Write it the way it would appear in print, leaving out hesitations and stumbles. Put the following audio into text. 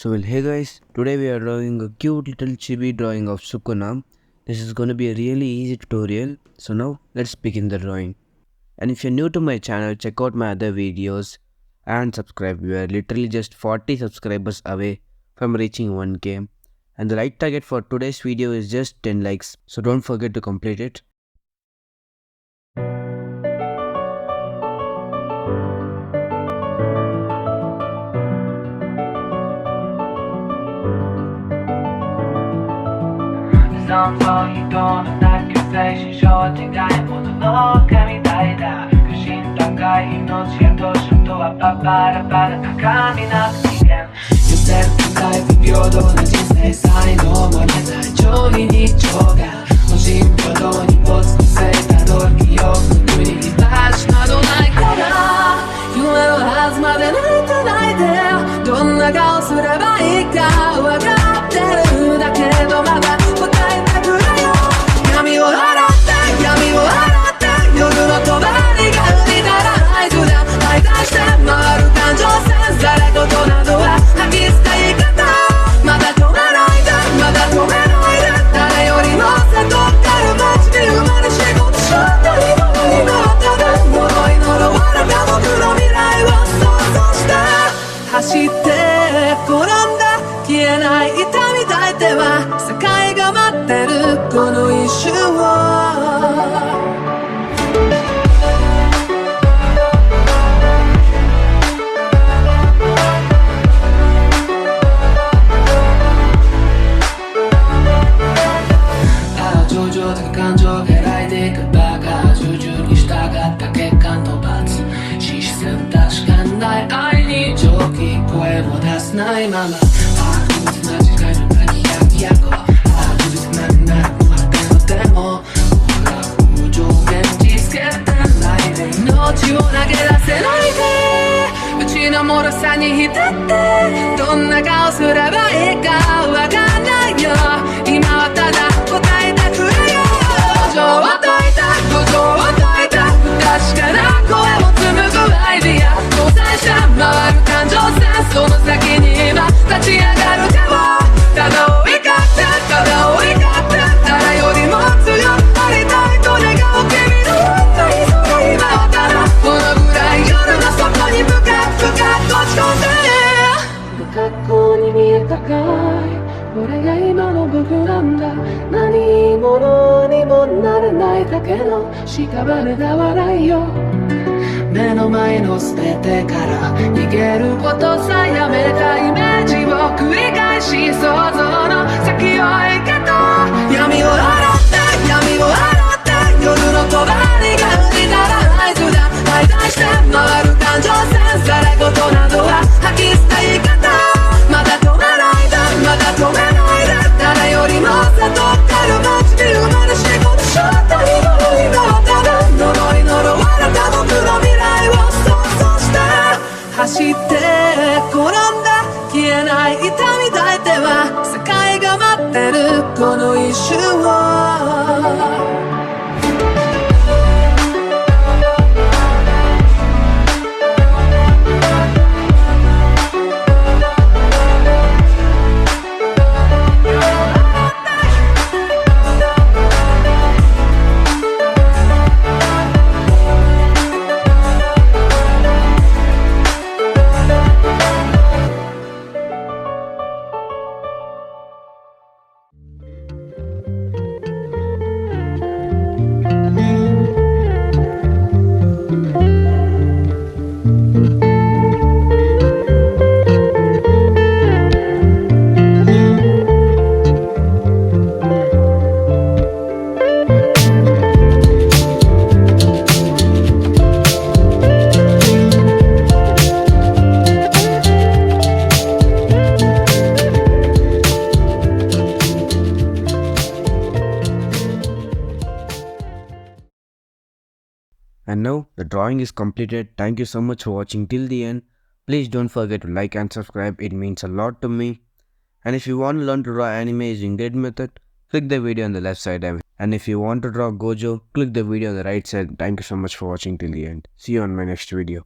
So well, hey guys, today we are drawing a cute little chibi drawing of Sukuna. This is going to be a really easy tutorial. So now let's begin the drawing. And if you're new to my channel, check out my other videos and subscribe. We are literally just 40 subscribers away from reaching 1k. And the like target for today's video is just 10 likes. So don't forget to complete it. Sounds all you don't like your face 正直ないものの神体だ不信高い命や年とはパラパラ高みなく人間寄せる高い不平等な人生才能もれない上位日常が無人平等に没個性たどる記憶の国に橋などないから夢のはずまで泣いて泣いてどんな顔すればいいか分かってるだけどまだ闇を払って夜の帳が降りたら合図だ相対して回る感情線され事などは吐き捨て言い方まだ止めないでまだ止めないで誰よりも背取ってる街に生まれ仕事しようというものになったで呪い呪われた僕の未来を想像して走って転んだ消えない痛み抱いては世界が待ってるこの一瞬を上々的感情が開いていくバカ従順に従った血管と罰視線確かにない愛に上気声を出せないまま特別な時間の泣きやきやこ特別なくなるのはでも僕ら空上現実つけてないで命を投げ出せないでうちの脆さに浸ってどんな顔すればいいかわかんないよ今はただ答えてくれよ五条を解いた不確かな声を紡ぐアイディア交際して回る感情線その先に今立ち上がる手をただ追いかって誰よりも強くなりたいと願う君の本当にそれ今はただこのぐらい夜の底に深く落ち込んで不格好に見えたかいこれが今の僕なんだ何者にもなれないだけの屍だ笑いよ目の前の全てから逃げることさやめたイメージを繰り返し想像の先を行けと闇を払って夜の帳が降りたら合図だ相対して回る感情線され事などは吐き捨て言い方まだ止めないでまだ止めないで誰よりも背取ってる街に生まれ仕事しようというものになったら呪い呪われた僕の未来を想像して走って転んだ消えない痛み抱いては世界が待ってるこの一瞬をAnd now the drawing is completed. Thank you so much for watching till the end. Please don't forget to like and subscribe. It means a lot to me. And if you want to learn to draw anime using grid method, click the video on the left side. And if you want to draw Gojo, click the video on the right side. Thank you so much for watching till the end. See you on my next video.